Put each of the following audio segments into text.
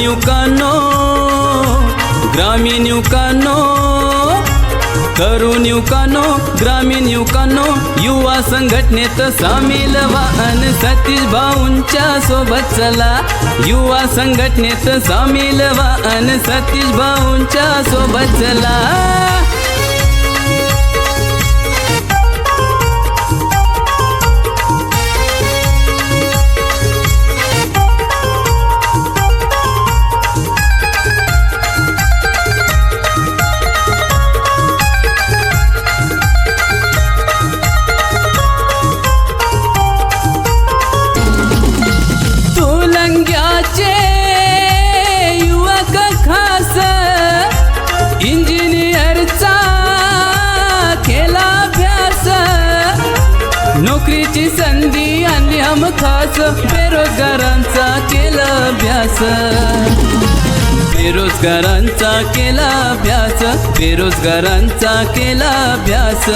युवकांनो, ग्रामीण युवकांनो, तरुण युवकांनो, ग्रामीण युवकांनो, युवा संघटनेत सामील व्हा अन सतीश भाऊंच्या सोबत चला. युवा संघटनेत सामील व्हा अन सतीश भाऊंच्या सोबत चला. युवक खास इंजिनियरचा केला अभ्यास, नोकरीची संधी आणली हमखास, बेरोजगारांचा केला अभ्यास, बेरोजगारांचा केला अभ्यास, बेरोजगारांचा केला अभ्यास.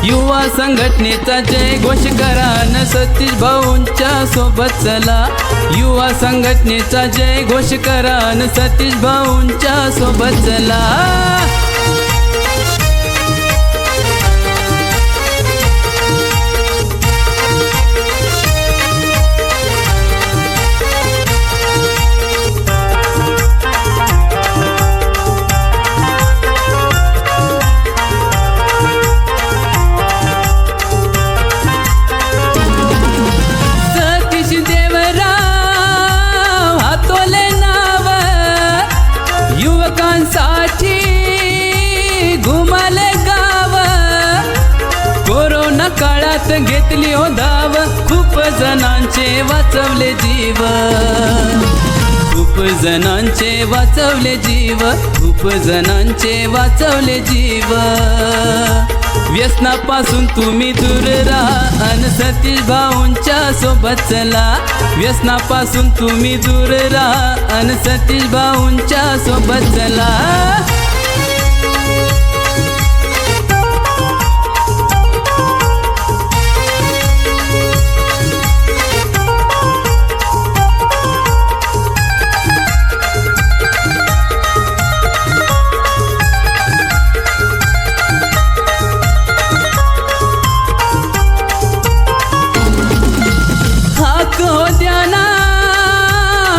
युवा संघटनेचा जय घोष करा न सतीश भाऊंच्या सोबत चला. युवा संघटनेचा जय घोष करा न सतीश भाऊंच्या सोबत चला. युवकांसाठी घुमाले गाव, कोरोना काळात घेतली हो धाव, खूप जणांचे वाचवले जीव, खूप जणांचे वाचवले जीव, खूप जणांचे वाचवले जीव. व्यसनापासून तुम्ही दूर राहा अन सतीश भाऊंच्या सोबत चला. व्यसनापासून तुम्ही दूर राहा अन सतीश भाऊंच्या सोबत चला. हो द्याना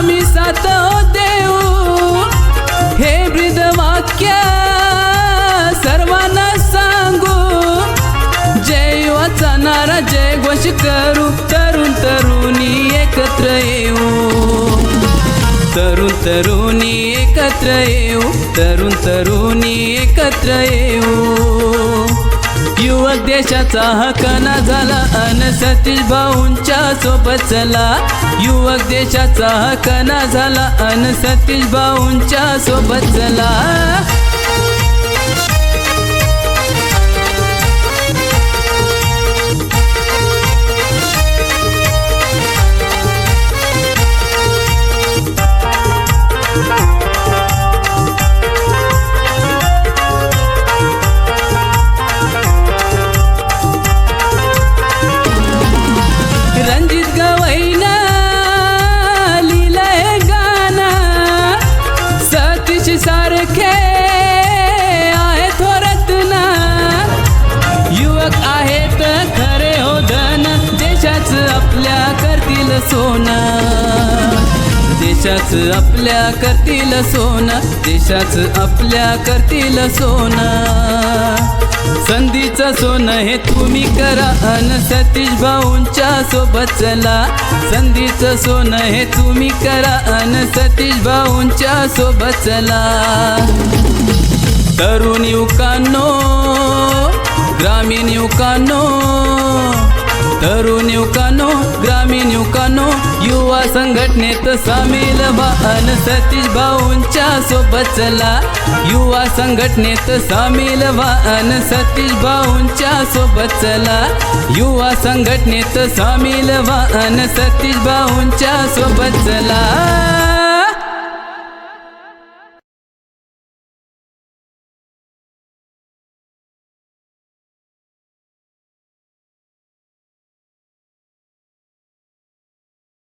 मी साथ हो देऊ, हे ब्रीद वाक्य सर्वांना सांगू. जय युवाचा नारा जय घोष करू, तरुण तरुणी एकत्र येऊ, तरुण तरुणी एकत्र येऊ, तरुण तरुणी एकत्र येऊ. युवक देशाचा हकना झाला अन सतीश भाऊंच्या सोबत चला. युवक देशाचा हकना झाला अन सतीश भाऊंच्या सोबत चला. सारखे आहे थोरत ना, युवक आहेत खरे हो धन, देशाच आपल्या करतील सोनं, देशाच आपल्या करतील सोनं, देशाच आपल्या करतील सोनं. संधीचं सोनं हे तुम्ही करा अन सतीश भाऊंच्या सोबत चला. संधीचं सोनं हे तुम्ही करा अन सतीश भाऊंच्या सोबत चला. तरुण युवकांनो, ग्रामीण युवकांनो, तरुण युवकांनो, ग्रामीण युवकांनो, युवा संघटनेत सामील व्हा अन सतीश भाऊंच्या सोबत चला. युवा संघटनेत सामील व्हा अन सतीश भाऊंच्या सोबत चला. युवा संघटनेत सामील व्हा अन सतीश भाऊंच्या सोबत चला.